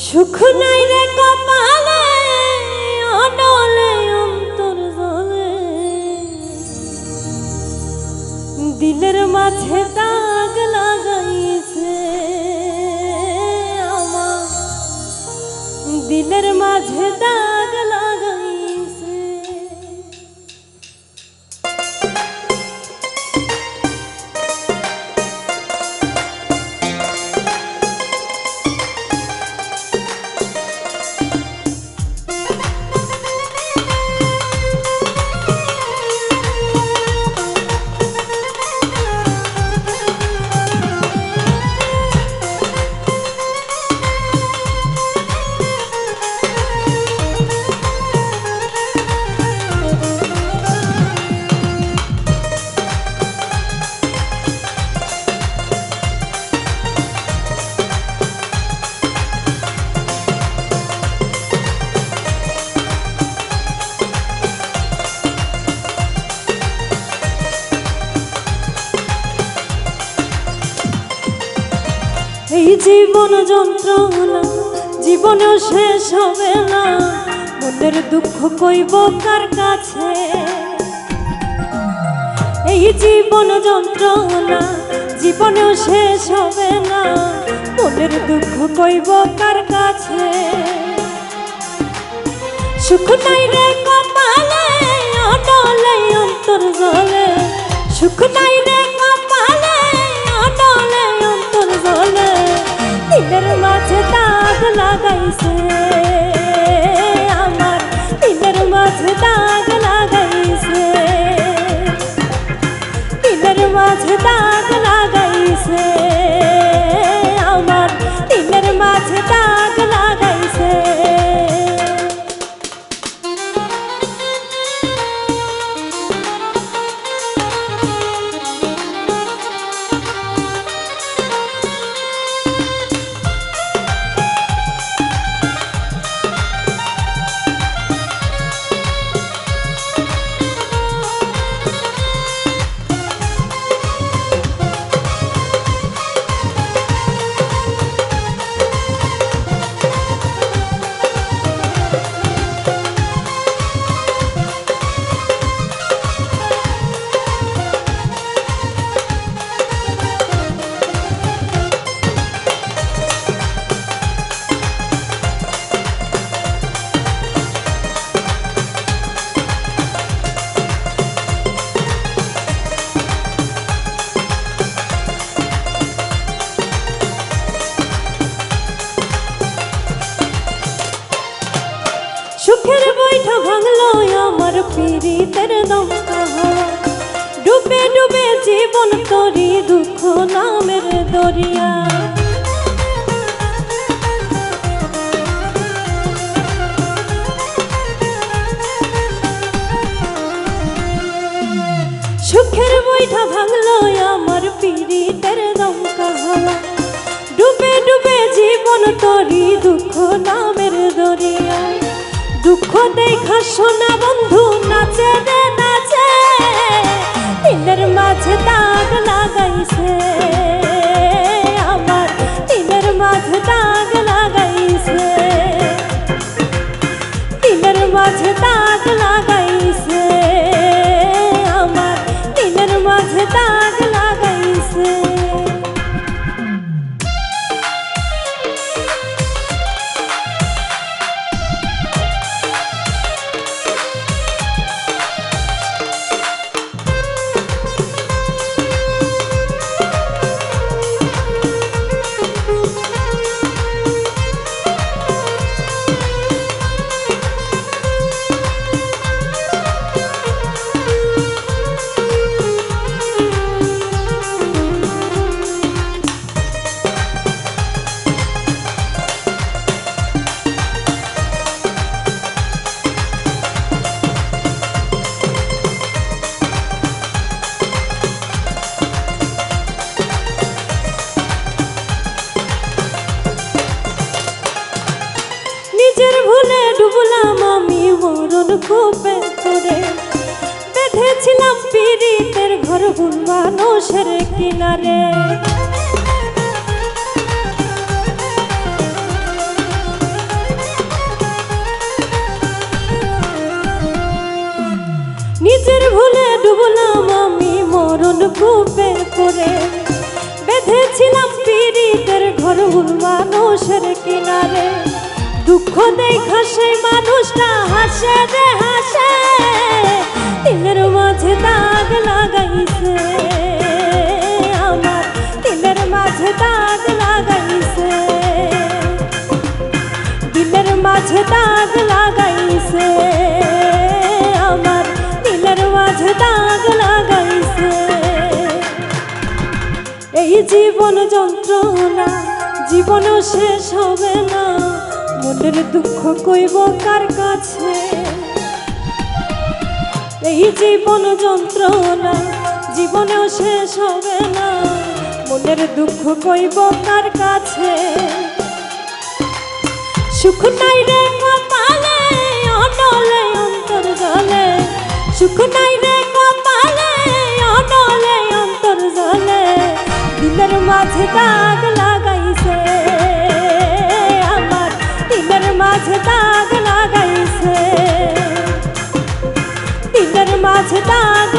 সুখ নাই রে কপালে অনলে অন্তর জলে দিলের মাঝে দাগ লাগাইছে আমার দিলের মাঝে দাগ লাগাইছে। এই জীবন যন্ত্রণা জীবনেও শেষ হবে না, মনের দুঃখ কইব কার কাছে। এই জীবন যন্ত্রণা জীবনেও শেষ হবে না, মনের দুঃখ কইব কার কাছে। সুখ নাই রে কপালে অনলে অন্তর জলে, সুখ নাই রে কপালে অনলে অন্তর জলে দিলের মাঝে দাগ লাগাইছে আমার দিলের মাঝে দাগ লাগাইছে দিলের মাঝে দাগ লাগাইছে আমার দিলের মাঝে দাগ লাগাইছে। সুখের বৈঠা ভাঙলো আমার পীড়িতের দমকা, ডুবে ডুবে জীবন তরি দুঃখ নামের দরিয়া। সুখের বৈঠা ভাঙলো আমার পীড়িতের দমকা, ডুবে ডুবে জীবন তরি দুঃখ নামের দরিয়া। দুঃখ দেখা শোনা বন্ধু নাচে রে নাচে, দিলের মাঝে দাগ লাগাইছে আমার দিলের মাঝে দাগ লাগাইছে দিলের মাঝে দাগ লাগাইছে আমার দিলের মাঝে দাগ লাগাইছে। ডুবলাম আমি মরণ কূপে করে, বেঁধেছিলাম পীড়িতের ঘর ভুল মানুষের কিনারে। দিনের ভুল মানুষের কিনারে, দুঃখ দেখা সেই মানুষটা হাসে রে হাসে, দিলের মাঝে দাগ লাগাইছে, আমার দিলের মাঝে দাগ লাগাইছে, দিলের মাঝে দাগ লাগাইছে, আমার দিলের মাঝে দাগ লাগাইছে। এই জীবন যন্ত্রণা জীবনও শেষ হবে না, মনের দুঃখ কইব কার কাছে। এই জীবন যন্ত্রণা জীবনেও শেষ হবে না, মনের দুঃখ কইব কার কাছে। সুখ নাই রে কপালে অনলে অন্তর জলে, সুখ নাই রে কপালে অনলে অন্তর জলে, দিলের মাঝে দাগ লাগাইছে, আমার দিলের মাঝে দাগ লাগাইছে, দিলের মাঝে দাগ